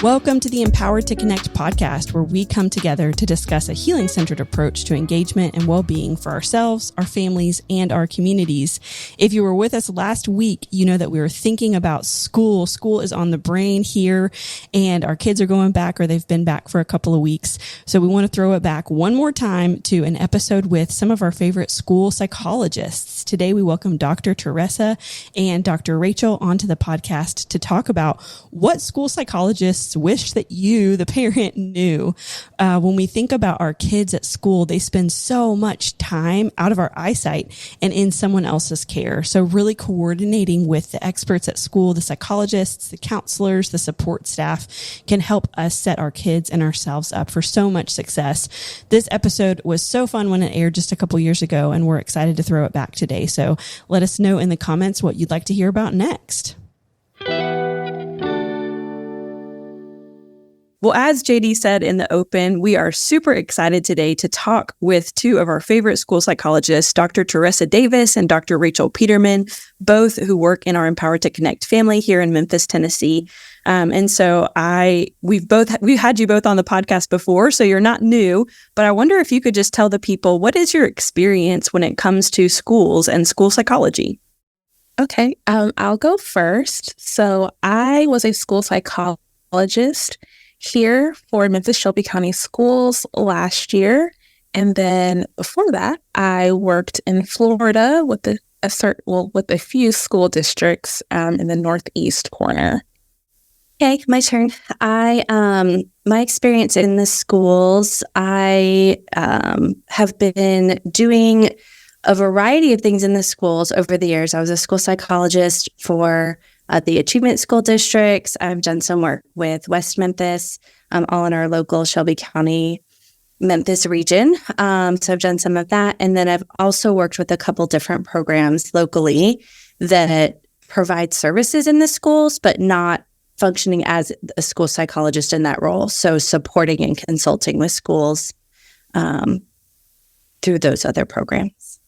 Welcome to the Empowered to Connect podcast, where we come together to discuss a healing-centered approach to engagement and well-being for ourselves, our families, and our communities. If you were with us last week, you know that we were thinking about school. School is on the brain here, and our kids are going back, or they've been back for a couple of weeks. So we want to throw it back one more time to an episode with some of our favorite school psychologists. Today, we welcome Dr. Teressa and Dr. Rachel onto the podcast to talk about what school psychologists wish that you, the parent, knew. When we think about our kids at school, they spend so much time out of our eyesight and in someone else's care. So really coordinating with the experts at school, the psychologists, the counselors, the support staff can help us set our kids and ourselves up for so much success. This episode was so fun when it aired just a couple years ago, and we're excited to throw it back today. So let us know in the comments what you'd like to hear about next. Well, as JD said in the open, we are super excited today to talk with two of our favorite school psychologists, Dr. Teressa Davis and Dr. Rachel Peterman, both who work in our Empowered to Connect family here in Memphis, Tennessee. And so we've had you both on the podcast before, so you're not new, but I wonder if you could just tell the people, what is your experience when it comes to schools and school psychology? Okay, I'll go first. So I was a school psychologist here for Memphis Shelby County Schools last year. And then before that, I worked in Florida with a few school districts in the Northeast corner. Okay, my turn. My experience in the schools, I have been doing a variety of things in the schools over the years. I was a school psychologist for the achievement school districts. I've done some work with West Memphis, all in our local Shelby County, Memphis region. So I've done some of that. And then I've also worked with a couple different programs locally that provide services in the schools, but not functioning as a school psychologist in that role. So supporting and consulting with schools through those other programs.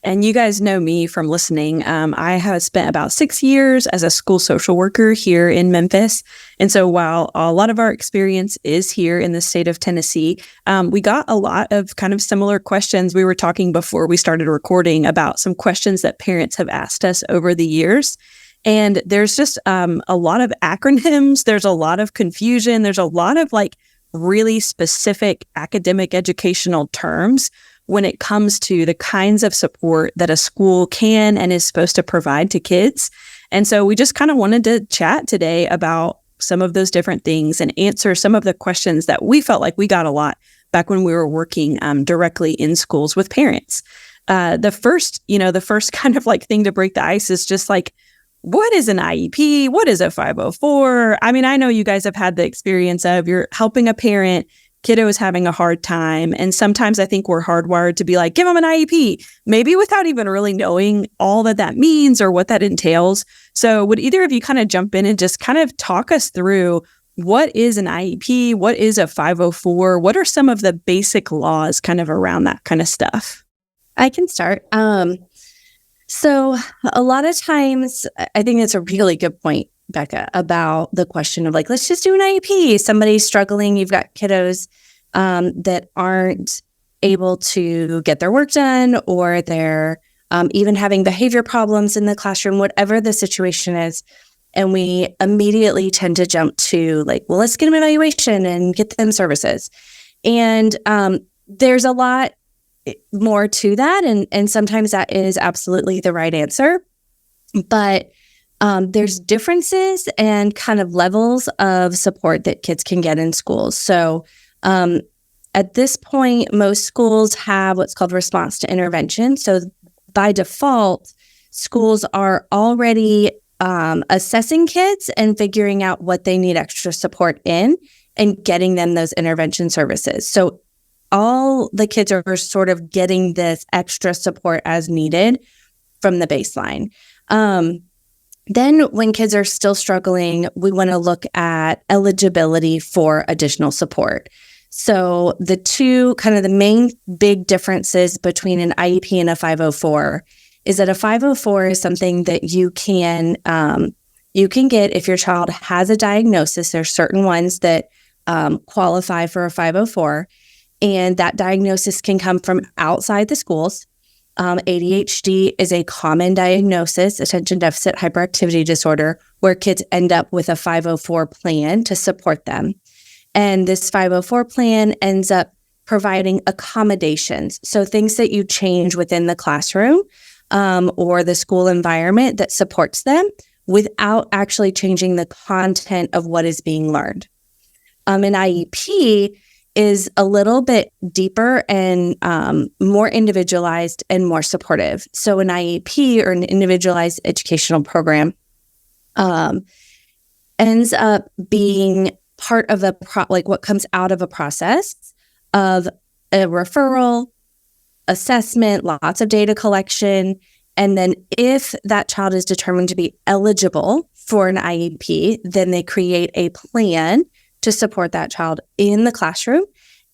And you guys know me from listening. I have spent about 6 years as a school social worker here in Memphis. And so while a lot of our experience is here in the state of Tennessee, we got a lot of kind of similar questions. We were talking before we started recording about some questions that parents have asked us over the years. And there's just a lot of acronyms. There's a lot of confusion. There's a lot of really specific academic educational terms when it comes to the kinds of support that a school can and is supposed to provide to kids. And so we just kind of wanted to chat today about some of those different things and answer some of the questions that we felt like we got a lot back when we were working directly in schools with parents. The first kind of thing to break the ice is just what is an IEP? What is a 504? I mean, I know you guys have had the experience of you're helping a parent, kiddo is having a hard time. And sometimes I think we're hardwired to be like, give them an IEP, maybe without even really knowing all that means or what that entails. So would either of you kind of jump in and just kind of talk us through what is an IEP? What is a 504? What are some of the basic laws kind of around that kind of stuff? I can start. So a lot of times, I think that's a really good point, Becca, about the question of let's just do an IEP. Somebody's struggling. You've got kiddos that aren't able to get their work done, or they're even having behavior problems in the classroom, whatever the situation is. And we immediately tend to jump to let's get them an evaluation and get them services. And there's a lot more to that. And sometimes that is absolutely the right answer. But there's differences and kind of levels of support that kids can get in schools. So at this point, most schools have what's called response to intervention. So by default, schools are already assessing kids and figuring out what they need extra support in and getting them those intervention services. So all the kids are sort of getting this extra support as needed from the baseline. Then when kids are still struggling, we want to look at eligibility for additional support. So the two kind of the main big differences between an IEP and a 504 is that a 504 is something that you can you can get, if your child has a diagnosis, there's certain ones that qualify for a 504, and that diagnosis can come from outside the schools. ADHD is a common diagnosis, attention deficit hyperactivity disorder, where kids end up with a 504 plan to support them. And this 504 plan ends up providing accommodations. So things that you change within the classroom or the school environment that supports them without actually changing the content of what is being learned. An IEP is a little bit deeper and more individualized and more supportive. So an IEP, or an individualized educational program, ends up being part of what comes out of a process of a referral, assessment, lots of data collection. And then if that child is determined to be eligible for an IEP, then they create a plan to support that child in the classroom.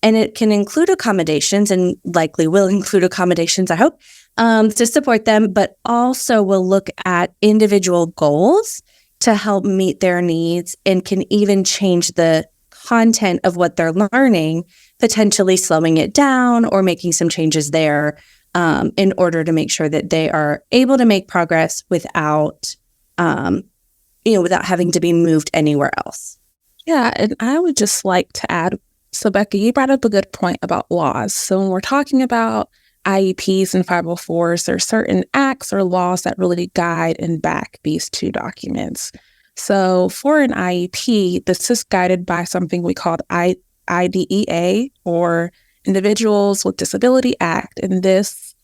And it can include accommodations, and likely will include accommodations, I hope, to support them, but also will look at individual goals to help meet their needs, and can even change the content of what they're learning, potentially slowing it down or making some changes there in order to make sure that they are able to make progress without having to be moved anywhere else. Yeah, and I would just like to add, so Becca, you brought up a good point about laws. So when we're talking about IEPs and 504s, there are certain acts or laws that really guide and back these two documents. So for an IEP, this is guided by something we call IDEA, or Individuals with Disability Act. And this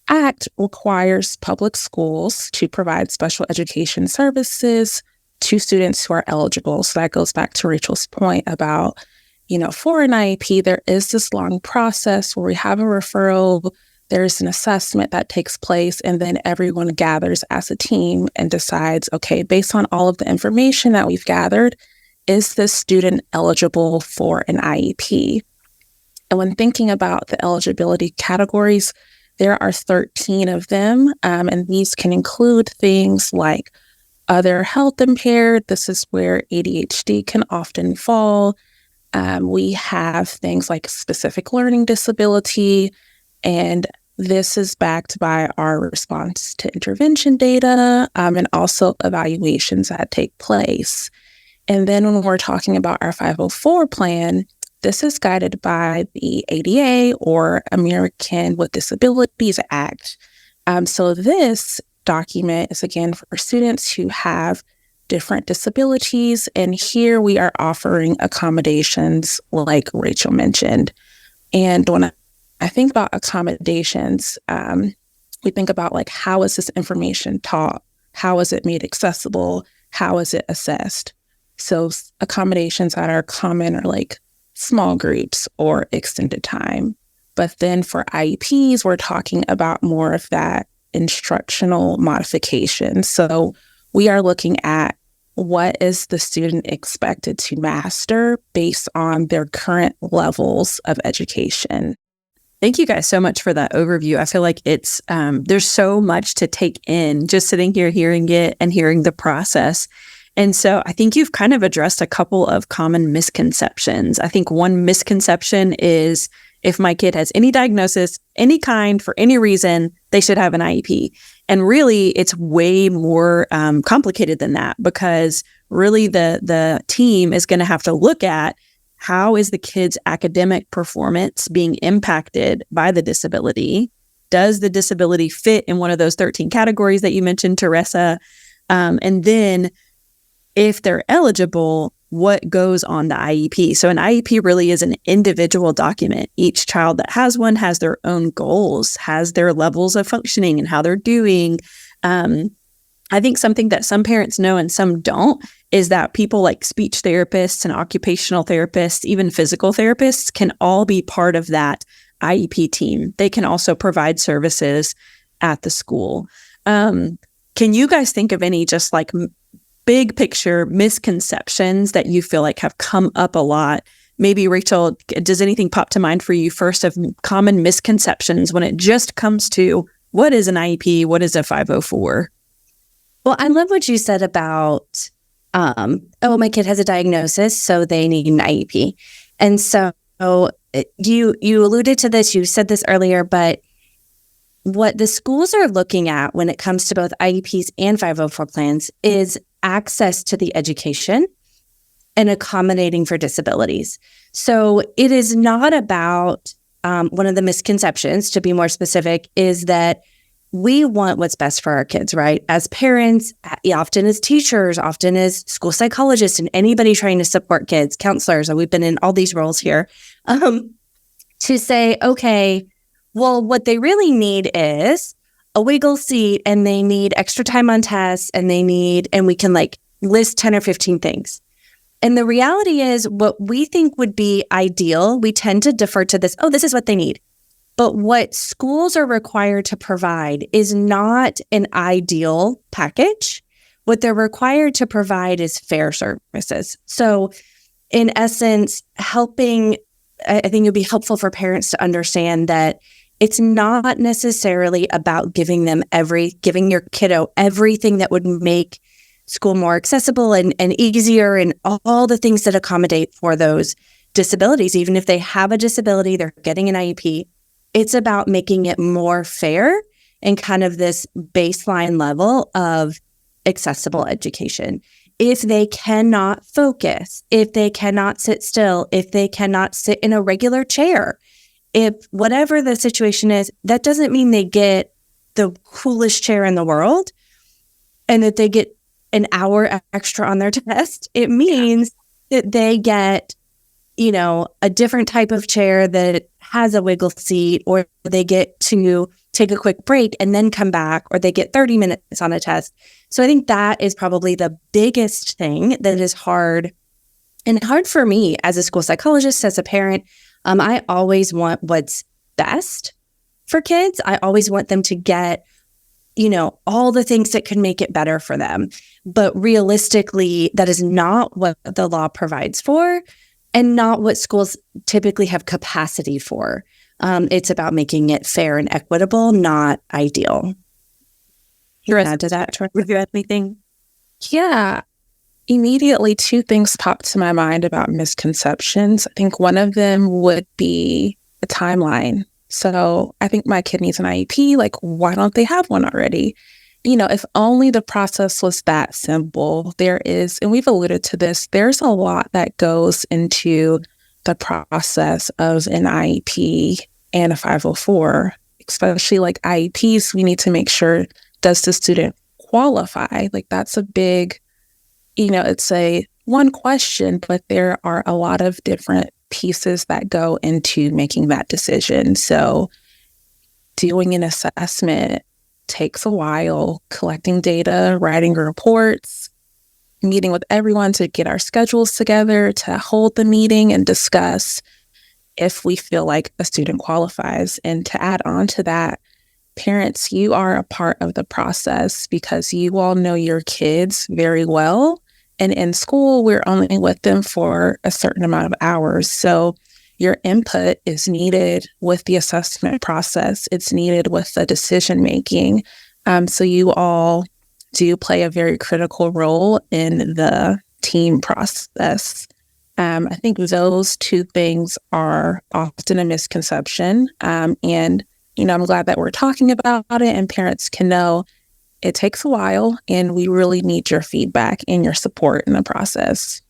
act requires public schools to provide special education services to students who are eligible. So that goes back to Rachel's point about, for an IEP, there is this long process where we have a referral, there's an assessment that takes place, and then everyone gathers as a team and decides, okay, based on all of the information that we've gathered, is this student eligible for an IEP? And when thinking about the eligibility categories, there are 13 of them, and these can include things like other health impaired. This is where ADHD can often fall. We have things like specific learning disability, and this is backed by our response to intervention data and also evaluations that take place. And then when we're talking about our 504 plan, this is guided by the ADA, or American with Disabilities Act. So this document is, again, for students who have different disabilities. And here we are offering accommodations like Rachel mentioned. And when I think about accommodations, we think about how is this information taught? How is it made accessible? How is it assessed? So accommodations that are common are small groups or extended time. But then for IEPs, we're talking about more of that instructional modification. So we are looking at what is the student expected to master based on their current levels of education. Thank you guys so much for that overview. I feel like it's there's so much to take in just sitting here hearing it and hearing the process. And so I think you've kind of addressed a couple of common misconceptions. I think one misconception is if my kid has any diagnosis, any kind, for any reason, they should have an IEP. And really, it's way more complicated than that, because really the team is going to have to look at how is the kid's academic performance being impacted by the disability? Does the disability fit in one of those 13 categories that you mentioned, Teressa? And then if they're eligible, what goes on the IEP? So an IEP really is an individual document. Each child that has one has their own goals, has their levels of functioning and how they're doing. I think something that some parents know and some don't is that people like speech therapists and occupational therapists, even physical therapists, can all be part of that IEP team. They can also provide services at the school. Can you guys think of any just big picture misconceptions that you feel like have come up a lot? Maybe, Rachel, does anything pop to mind for you first of common misconceptions when it just comes to what is an IEP? What is a 504? Well, I love what you said about oh, my kid has a diagnosis, so they need an IEP. And so you alluded to this, you said this earlier, but what the schools are looking at when it comes to both IEPs and 504 plans is access to the education and accommodating for disabilities. So it is not about, one of the misconceptions, to be more specific, is that we want what's best for our kids, right? As parents, often as teachers, often as school psychologists, and anybody trying to support kids, counselors, and we've been in all these roles here, to say, okay, well, what they really need is a wiggle seat, and they need extra time on tests, and we can like list 10 or 15 things. And the reality is, what we think would be ideal, we tend to defer to this, oh, this is what they need. But what schools are required to provide is not an ideal package. What they're required to provide is fair services. So in essence, I think it'd be helpful for parents to understand that it's not necessarily about giving your kiddo everything that would make school more accessible and easier, and all the things that accommodate for those disabilities. Even if they have a disability, they're getting an IEP. It's about making it more fair and kind of this baseline level of accessible education. If they cannot focus, if they cannot sit still, if they cannot sit in a regular chair, if whatever the situation is, that doesn't mean they get the coolest chair in the world and that they get an hour extra on their test. It means that they get, a different type of chair that has a wiggle seat, or they get to take a quick break and then come back, or they get 30 minutes on a test. So I think that is probably the biggest thing that is hard, and hard for me as a school psychologist, as a parent. I always want what's best for kids. I always want them to get, all the things that can make it better for them. But realistically, that is not what the law provides for, and not what schools typically have capacity for. It's about making it fair and equitable, not ideal. Add to that, would you add anything? Yeah. Immediately, two things popped to my mind about misconceptions. I think one of them would be a timeline. So I think my kid needs an IEP. Like, why don't they have one already? If only the process was that simple. There is, and we've alluded to this, there's a lot that goes into the process of an IEP and a 504, especially like IEPs. We need to make sure, does the student qualify? Like, that's a big, it's a one question, but there are a lot of different pieces that go into making that decision. So doing an assessment takes a while, collecting data, writing reports, meeting with everyone to get our schedules together, to hold the meeting and discuss if we feel like a student qualifies. And to add on to that, parents, you are a part of the process because you all know your kids very well. And in school, we're only with them for a certain amount of hours. So your input is needed with the assessment process. It's needed with the decision making. So you all do play a very critical role in the team process. I think those two things are often a misconception. And, I'm glad that we're talking about it, and parents can know it takes a while, and we really need your feedback and your support in the process.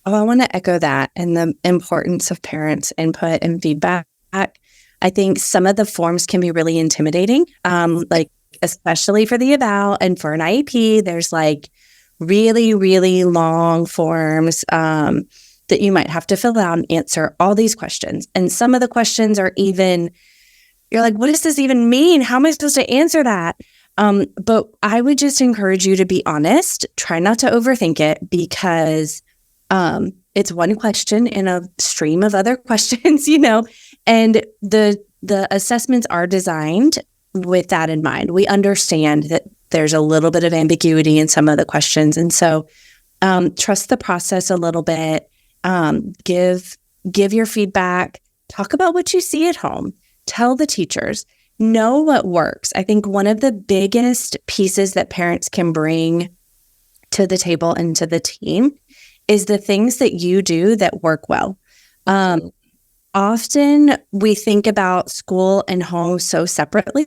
Oh, I want to echo that, and the importance of parents' input and feedback. I think some of the forms can be really intimidating, especially for the eval and for an IEP. There's like really, really long forms that you might have to fill out and answer all these questions. And some of the questions are even, you're like, what does this even mean? How am I supposed to answer that? But I would just encourage you to be honest. Try not to overthink it, because it's one question in a stream of other questions, and the assessments are designed with that in mind. We understand that there's a little bit of ambiguity in some of the questions. And so trust the process a little bit. Give your feedback. Talk about what you see at home. Tell the teachers. Know what works. I think one of the biggest pieces that parents can bring to the table and to the team is the things that you do that work well. Often we think about school and home so separately,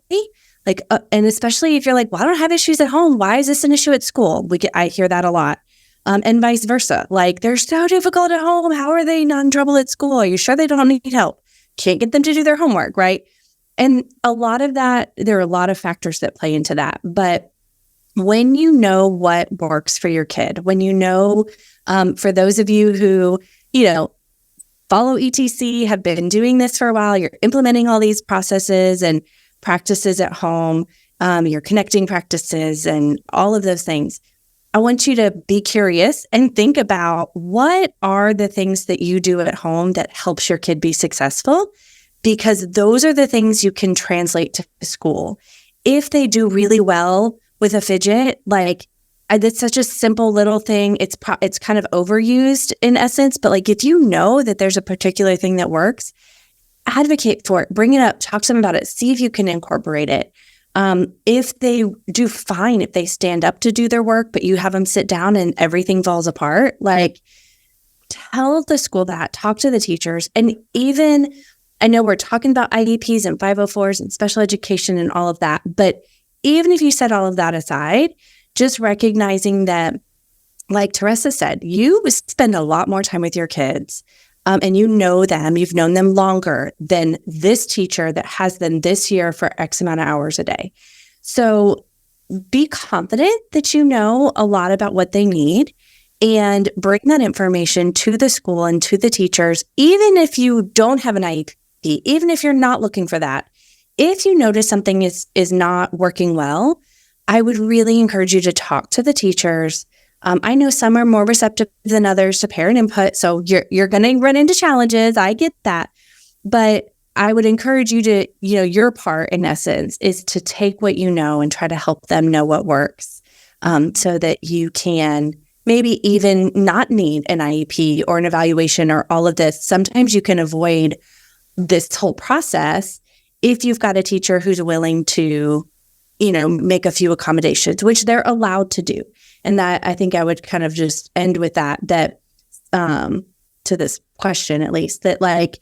like, and especially if you're like, well, I don't have issues at home. Why is this an issue at school? I hear that a lot. And vice versa. Like, they're so difficult at home. How are they not in trouble at school? Are you sure they don't need help? Can't get them to do their homework, right? And a lot of that, there are a lot of factors that play into that. But when you know what works for your kid, when you know, for those of you who, follow ETC, have been doing this for a while, you're implementing all these processes and practices at home, your connecting practices and all of those things. I want you to be curious and think about what are the things that you do at home that helps your kid be successful, because those are the things you can translate to school. If they do really well with a fidget, like it's such a simple little thing. It's kind of overused in essence, but like if you know that there's a particular thing that works, advocate for it, bring it up, talk to them about it, see if you can incorporate it. If they do fine, if they stand up to do their work, but you have them sit down and everything falls apart, like tell the school that, talk to the teachers. And even, I know we're talking about IEPs and 504s and special education and all of that, but even if you set all of that aside, just recognizing that, like Teressa said, you spend a lot more time with your kids. And you know them, you've known them longer than this teacher that has them this year for X amount of hours a day. So be confident that you know a lot about what they need and bring that information to the school and to the teachers, even if you don't have an IEP, even if you're not looking for that. If you notice something is not working well, I would really encourage you to talk to the teachers. I know some are more receptive than others to parent input, so you're going to run into challenges. I get that. But I would encourage you to, your part in essence is to take what you know and try to help them know what works, so that you can maybe even not need an IEP or an evaluation or all of this. Sometimes you can avoid this whole process if you've got a teacher who's willing to, make a few accommodations, which they're allowed to do. And that, I think I would kind of just end with that to this question, at least, that like,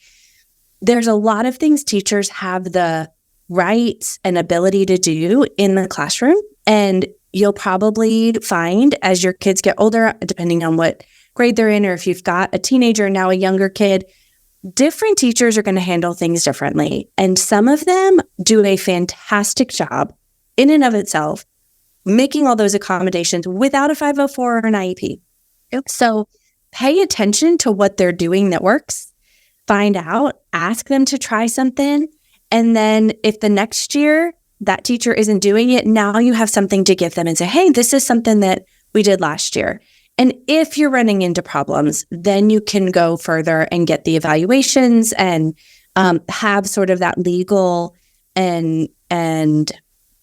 there's a lot of things teachers have the right and ability to do in the classroom. And you'll probably find as your kids get older, depending on what grade they're in, or if you've got a teenager, now a younger kid, different teachers are going to handle things differently. And some of them do a fantastic job in and of itself, making all those accommodations without a 504 or an IEP. Yep. So pay attention to what they're doing that works, find out, ask them to try something. And then if the next year that teacher isn't doing it, now you have something to give them and say, hey, this is something that we did last year. And if you're running into problems, then you can go further and get the evaluations and have sort of that legal and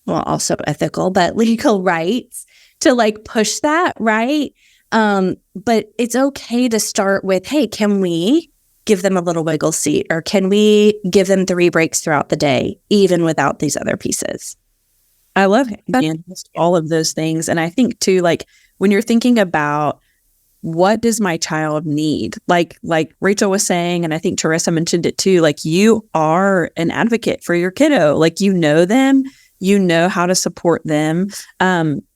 well, also ethical, but legal rights to like push that, right? But it's okay to start with, hey, can we give them a little wiggle seat, or can we give them 3 breaks throughout the day, even without these other pieces? I love all of those things. And I think too, like when you're thinking about what does my child need, like Rachel was saying, and I think Teressa mentioned it too, like you are an advocate for your kiddo, like you know them, you know how to support them.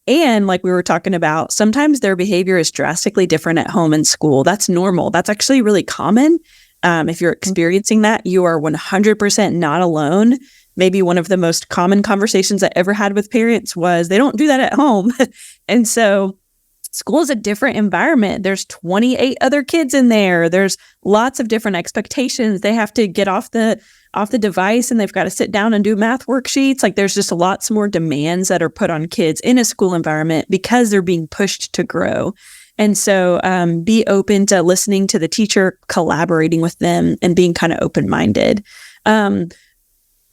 And like we were talking about, sometimes their behavior is drastically different at home and school. That's normal. That's actually really common. If you're experiencing that, you are 100% not alone. Maybe one of the most common conversations I ever had with parents was they don't do that at home. And so school is a different environment. There's 28 other kids in there. There's lots of different expectations. They have to get off the device and they've got to sit down and do math worksheets. Like there's just lots more demands that are put on kids in a school environment because they're being pushed to grow. And so be open to listening to the teacher, collaborating with them, and being kind of open-minded.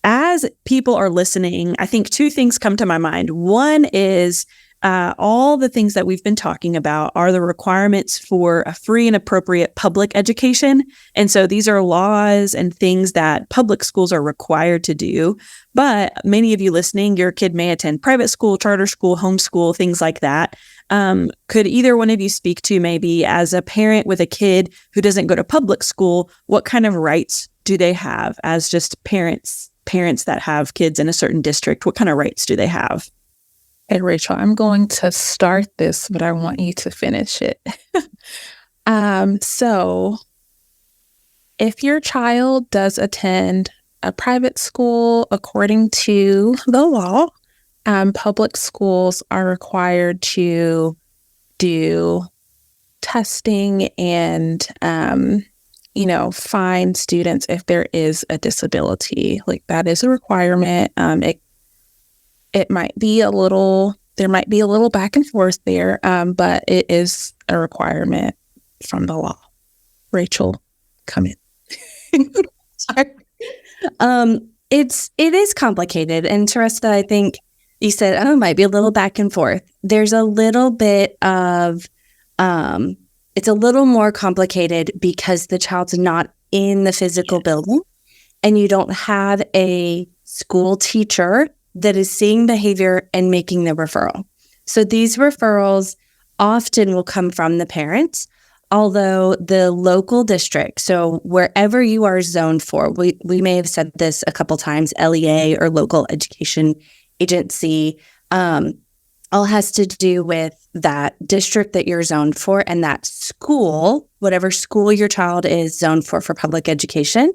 As people are listening, I think 2 things come to my mind. One is all the things that we've been talking about are the requirements for a free and appropriate public education. And so these are laws and things that public schools are required to do. But many of you listening, your kid may attend private school, charter school, homeschool, things like that. Could either one of you speak to, maybe as a parent with a kid who doesn't go to public school, what kind of rights do they have as just parents that have kids in a certain district? What kind of rights do they have? Hey, Rachel, I'm going to start this, but I want you to finish it. So if your child does attend a private school, according to the law, public schools are required to do testing and, find students if there is a disability. Like, that is a requirement. It might be there might be a little back and forth there, but it is a requirement from the law. Rachel, come in. Sorry. It is complicated. And Teressa, I think you said, it might be a little back and forth. There's a little bit of, it's a little more complicated because the child's not in the physical building and you don't have a school teacher that is seeing behavior and making the referral. So these referrals often will come from the parents, although the local district, so wherever you are zoned for, we may have said this a couple times, LEA or local education agency, all has to do with that district that you're zoned for and that school, whatever school your child is zoned for public education.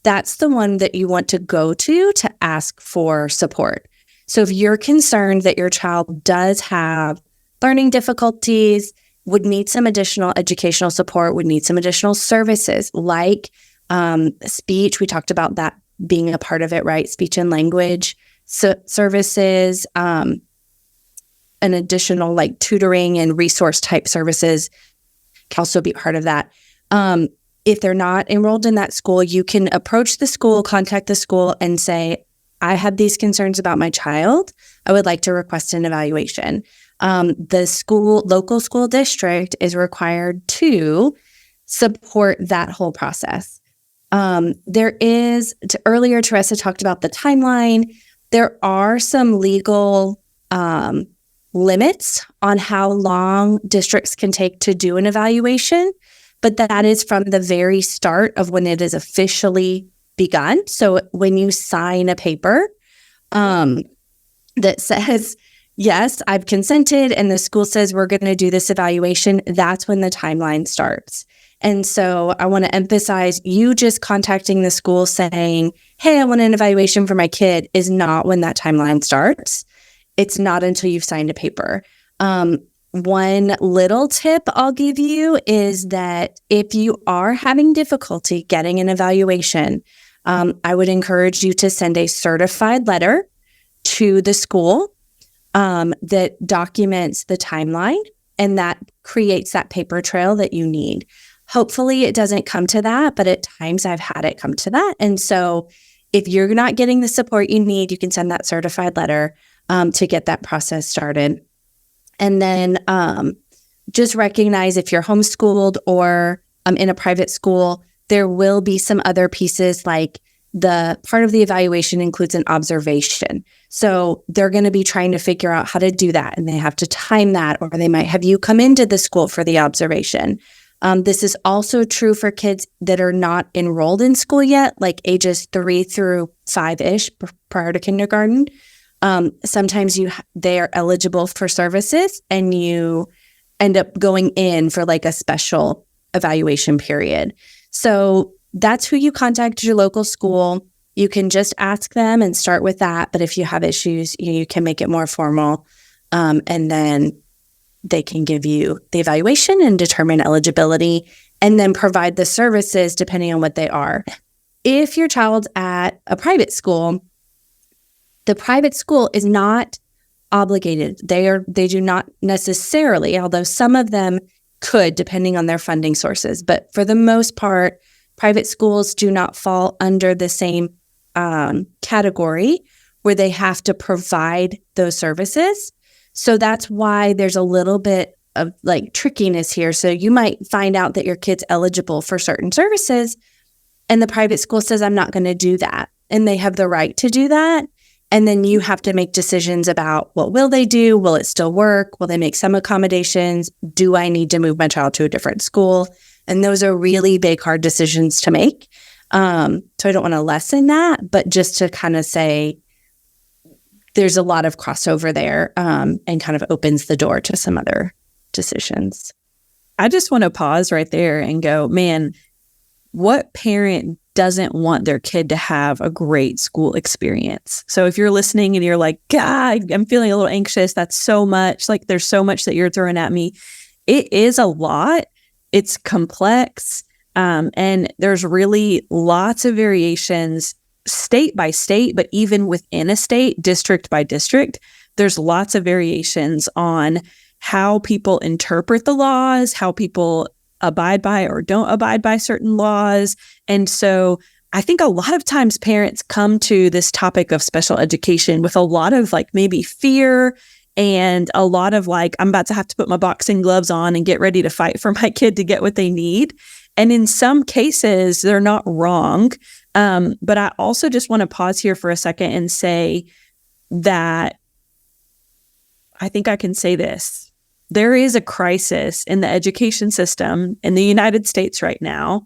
That's the one that you want to go to ask for support. So if you're concerned that your child does have learning difficulties, would need some additional educational support, would need some additional services like speech, we talked about that being a part of it, right? Speech and language services, an additional like tutoring and resource type services can also be part of that. If they're not enrolled in that school, you can approach the school, contact the school and say, I have these concerns about my child. I would like to request an evaluation. The local school district is required to support that whole process. Earlier, Teressa talked about the timeline. There are some legal limits on how long districts can take to do an evaluation, but that is from the very start of when it is officially begun. So when you sign a paper that says, yes, I've consented, and the school says we're going to do this evaluation, that's when the timeline starts. And so I want to emphasize, you just contacting the school saying, hey, I want an evaluation for my kid is not when that timeline starts. It's not until you've signed a paper. One little tip I'll give you is that if you are having difficulty getting an evaluation, I would encourage you to send a certified letter to the school that documents the timeline, and that creates that paper trail that you need. Hopefully it doesn't come to that, but at times I've had it come to that. And so if you're not getting the support you need, you can send that certified letter to get that process started. And then just recognize if you're homeschooled or in a private school, there will be some other pieces, like the part of the evaluation includes an observation. So they're going to be trying to figure out how to do that, and they have to time that, or they might have you come into the school for the observation. This is also true for kids that are not enrolled in school yet, like ages 3 through 5-ish prior to kindergarten. Sometimes they are eligible for services and you end up going in for like a special evaluation period. So that's who you contact, your local school. You can just ask them and start with that. But if you have issues, you can make it more formal. And then they can give you the evaluation and determine eligibility and then provide the services depending on what they are. If your child's at a private school, the private school is not obligated. They do not necessarily, although some of them could, depending on their funding sources. But for the most part, private schools do not fall under the same category where they have to provide those services. So that's why there's a little bit of like trickiness here. So you might find out that your kid's eligible for certain services and the private school says, I'm not going to do that. And they have the right to do that. And then you have to make decisions about what will they do? Will it still work? Will they make some accommodations? Do I need to move my child to a different school? And those are really big, hard decisions to make. So I don't want to lessen that, but just to kind of say there's a lot of crossover there, and kind of opens the door to some other decisions. I just want to pause right there and go, man, what parent doesn't want their kid to have a great school experience? So if you're listening and you're like, God, I'm feeling a little anxious, that's so much, like there's so much that you're throwing at me. It is a lot. It's complex. And there's really lots of variations state by state, but even within a state, district by district, there's lots of variations on how people interpret the laws, how people abide by or don't abide by certain laws. And so I think a lot of times parents come to this topic of special education with a lot of like maybe fear and a lot of like, I'm about to have to put my boxing gloves on and get ready to fight for my kid to get what they need. And in some cases, they're not wrong. But I also just want to pause here for a second and say that I think I can say this. There is a crisis in the education system in the United States right now.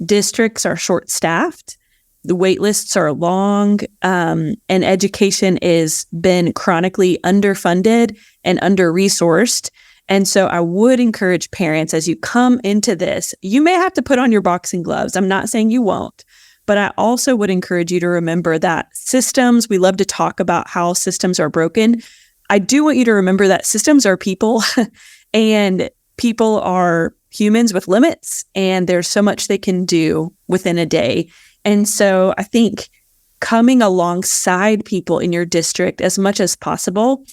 Districts are short-staffed. The wait lists are long, and education is been chronically underfunded and under-resourced. And so I would encourage parents, as you come into this, you may have to put on your boxing gloves. I'm not saying you won't, but I also would encourage you to remember that systems, we love to talk about how systems are broken. I do want you to remember that systems are people and people are humans with limits, and there's so much they can do within a day. And so I think coming alongside people in your district as much as possible,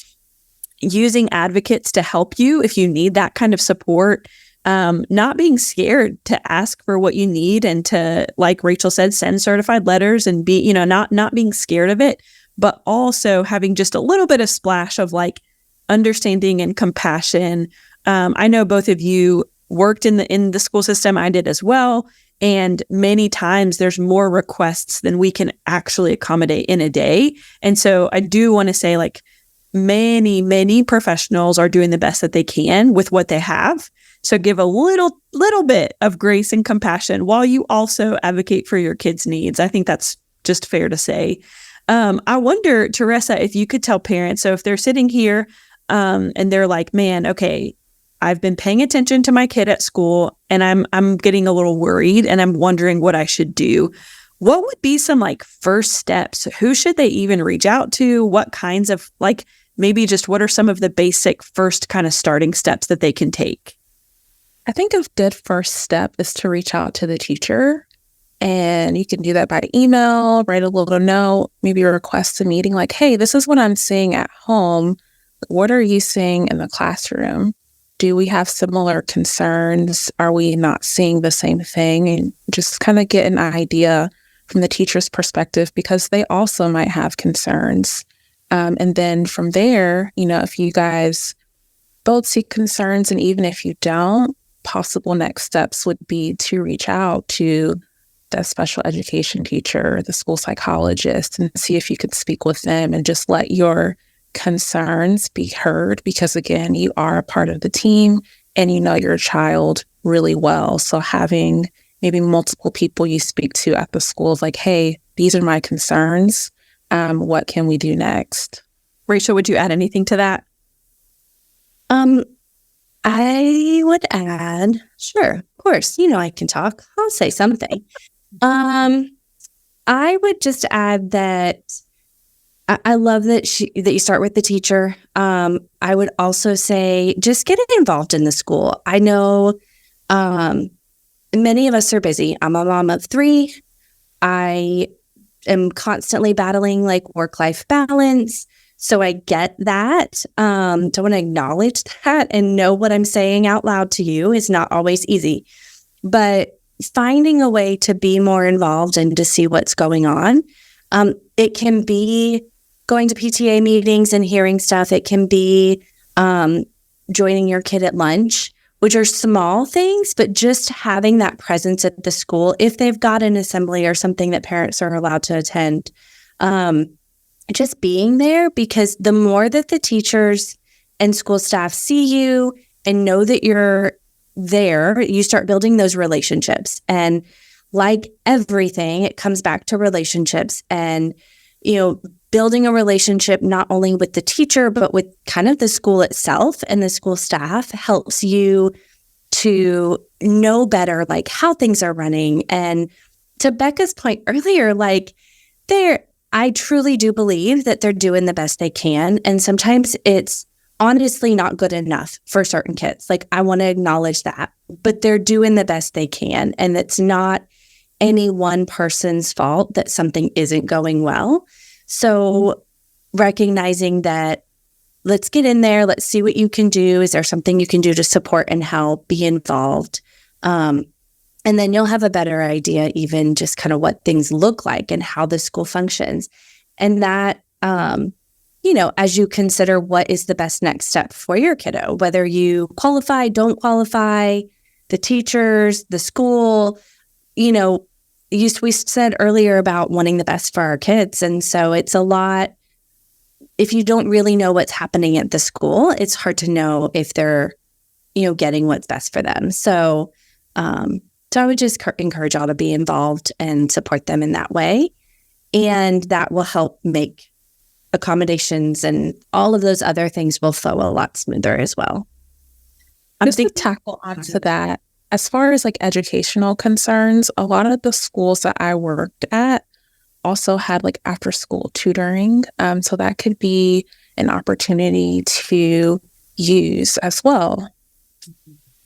using advocates to help you if you need that kind of support, not being scared to ask for what you need and to, like Rachel said, send certified letters and be, not being scared of it, but also having just a little bit of splash of like understanding and compassion. I know both of you worked in the school system. I did as well. And many times there's more requests than we can actually accommodate in a day. And so I do want to say like many, many professionals are doing the best that they can with what they have. So give a little bit of grace and compassion while you also advocate for your kids' needs. I think that's just fair to say. I wonder, Teressa, if you could tell parents, so if they're sitting here and they're like, man, okay, I've been paying attention to my kid at school and I'm getting a little worried and I'm wondering what I should do. What would be some like first steps? Who should they even reach out to? What kinds of like, maybe just what are some of the basic first kind of starting steps that they can take? I think a good first step is to reach out to the teacher. And you can do that by email, write a little note, maybe request a meeting like, hey, this is what I'm seeing at home. What are you seeing in the classroom? Do we have similar concerns? Are we not seeing the same thing? And just kind of get an idea from the teacher's perspective, because they also might have concerns. And then from there, if you guys both see concerns, and even if you don't, possible next steps would be to reach out to the special education teacher, the school psychologist, and see if you could speak with them and just let your concerns be heard, because again, you are a part of the team and you know your child really well. So having maybe multiple people you speak to at the school is like, hey, these are my concerns. What can we do next? Rachel, would you add anything to that? I would add, sure, of course, I can talk. I'll say something. I would just add that I love that you start with the teacher. I would also say just get involved in the school. I know many of us are busy. I'm a mom of 3. I am constantly battling like work-life balance. So I get that. Don't want to acknowledge that and know what I'm saying out loud to you is not always easy. But finding a way to be more involved and to see what's going on. It can be going to PTA meetings and hearing stuff. It can be joining your kid at lunch, which are small things, but just having that presence at the school, if they've got an assembly or something that parents are allowed to attend, just being there, because the more that the teachers and school staff see you and know that you're there, you start building those relationships. And like everything, it comes back to relationships and, building a relationship not only with the teacher, but with kind of the school itself and the school staff helps you to know better, like how things are running. And to Becca's point earlier, like I truly do believe that they're doing the best they can. And sometimes it's honestly not good enough for certain kids. Like, I want to acknowledge that, but they're doing the best they can. And it's not any one person's fault that something isn't going well. So recognizing that, let's get in there, let's see what you can do. Is there something you can do to support and help, be involved? And then you'll have a better idea, even just kind of what things look like and how the school functions. And that, as you consider what is the best next step for your kiddo, whether you qualify, don't qualify, the teachers, the school, we said earlier about wanting the best for our kids. And so it's a lot. If you don't really know what's happening at the school, it's hard to know if they're, getting what's best for them. So I would just encourage y'all to be involved and support them in that way. And that will help make accommodations and all of those other things will flow a lot smoother as well. Just to tackle onto that, as far as like educational concerns, a lot of the schools that I worked at also had like after school tutoring. So that could be an opportunity to use as well.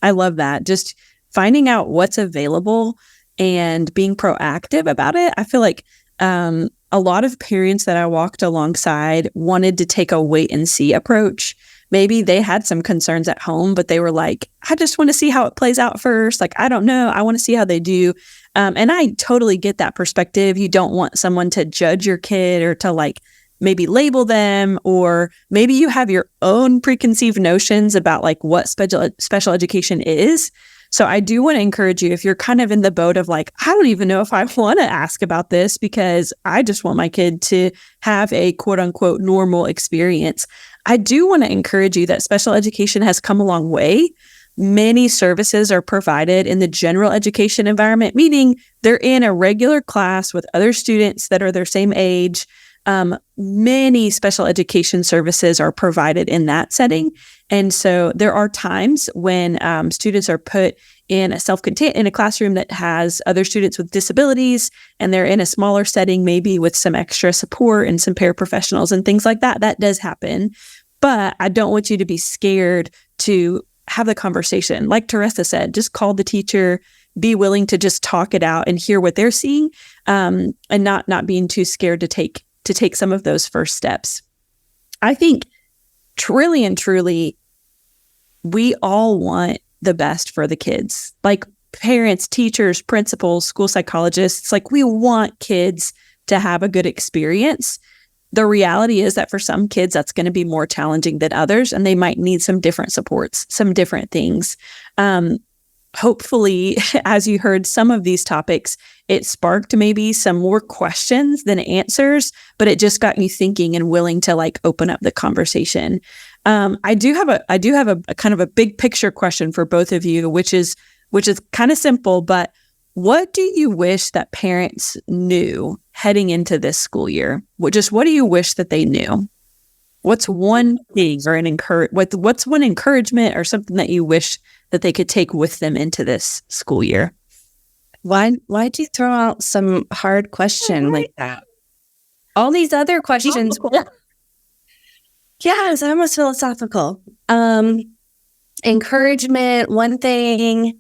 I love that. Just finding out what's available and being proactive about it. I feel like a lot of parents that I walked alongside wanted to take a wait and see approach. Maybe they had some concerns at home, but they were like, I just want to see how it plays out first. Like, I don't know. I want to see how they do. And I totally get that perspective. You don't want someone to judge your kid or to like maybe label them, or maybe you have your own preconceived notions about like what special education is. So I do want to encourage you, if you're kind of in the boat of like, I don't even know if I want to ask about this because I just want my kid to have a quote unquote normal experience. I do want to encourage you that special education has come a long way. Many services are provided in the general education environment, meaning they're in a regular class with other students that are their same age. Many special education services are provided in that setting. And so there are times when students are put in a classroom that has other students with disabilities, and they're in a smaller setting, maybe with some extra support and some paraprofessionals and things like that. That does happen. But I don't want you to be scared to have the conversation. Like Teressa said, just call the teacher, be willing to just talk it out and hear what they're seeing, and not being too scared to take some of those first steps. I think really and truly, we all want the best for the kids. Like parents, teachers, principals, school psychologists, like we want kids to have a good experience. The reality is that for some kids, that's going to be more challenging than others, and they might need some different supports, some different things. Hopefully, as you heard some of these topics, it sparked maybe some more questions than answers, but it just got you thinking and willing to like open up the conversation. I do have a kind of a big picture question for both of you, which is kind of simple, but what do you wish that parents knew heading into this school year? What do you wish that they knew? What's one thing or what's one encouragement or something that you wish that they could take with them into this school year? Why'd you throw out some hard question like that? All these other questions. Yeah, it's almost philosophical. Encouragement, one thing,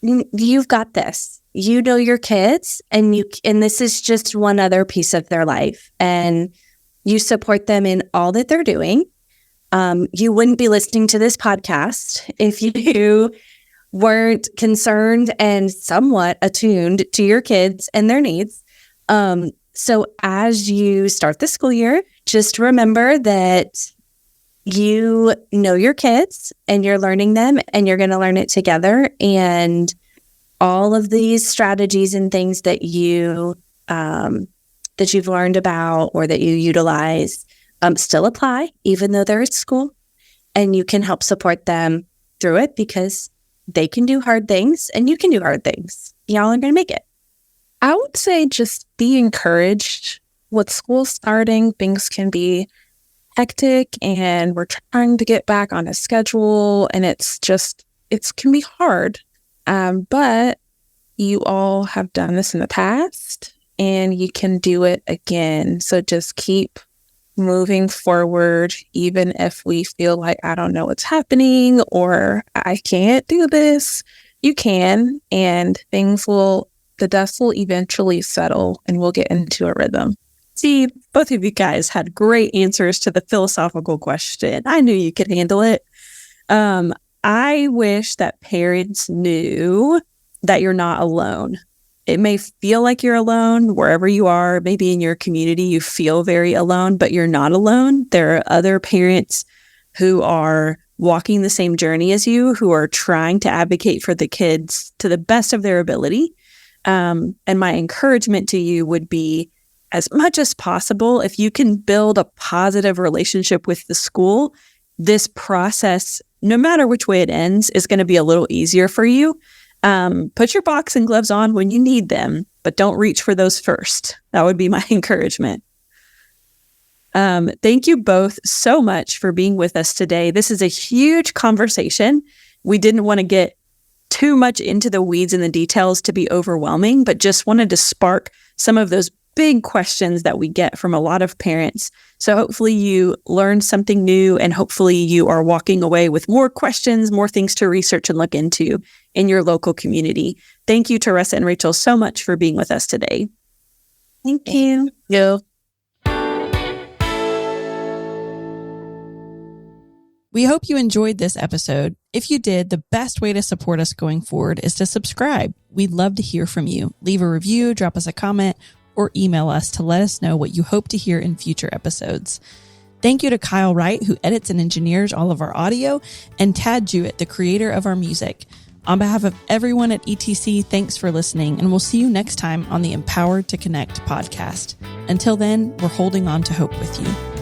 you've got this. You know your kids, and this is just one other piece of their life, and you support them in all that they're doing. You wouldn't be listening to this podcast if you weren't concerned and somewhat attuned to your kids and their needs. So as you start the school year, just remember that you know your kids and you're learning them and you're going to learn it together. And all of these strategies and things that you that you've learned about or that you utilize still apply, even though they're at school. And you can help support them through it because they can do hard things and you can do hard things. Y'all are going to make it. I would say just be encouraged. With school starting, things can be hectic and we're trying to get back on a schedule and it can be hard. But you all have done this in the past and you can do it again. So just keep moving forward, even if we feel like, I don't know what's happening or I can't do this. You can, and the dust will eventually settle and we'll get into a rhythm. See, both of you guys had great answers to the philosophical question. I knew you could handle it. I wish that parents knew that you're not alone. It may feel like you're alone wherever you are. Maybe in your community, you feel very alone, but you're not alone. There are other parents who are walking the same journey as you, who are trying to advocate for the kids to the best of their ability. And my encouragement to you would be, as much as possible, if you can build a positive relationship with the school, this process, no matter which way it ends, is going to be a little easier for you. Put your boxing gloves on when you need them, but don't reach for those first. That would be my encouragement. Thank you both so much for being with us today. This is a huge conversation. We didn't want to get too much into the weeds and the details to be overwhelming, but just wanted to spark some of those big questions that we get from a lot of parents. So hopefully you learned something new and hopefully you are walking away with more questions, more things to research and look into in your local community. Thank you, Teressa and Rachel, so much for being with us today. Thank you. Yeah. We hope you enjoyed this episode. If you did, the best way to support us going forward is to subscribe. We'd love to hear from you. Leave a review, drop us a comment, or email us to let us know what you hope to hear in future episodes. Thank you to Kyle Wright, who edits and engineers all of our audio, and Tad Jewett, the creator of our music. On behalf of everyone at ETC, thanks for listening, and we'll see you next time on the Empowered to Connect podcast. Until then, we're holding on to hope with you.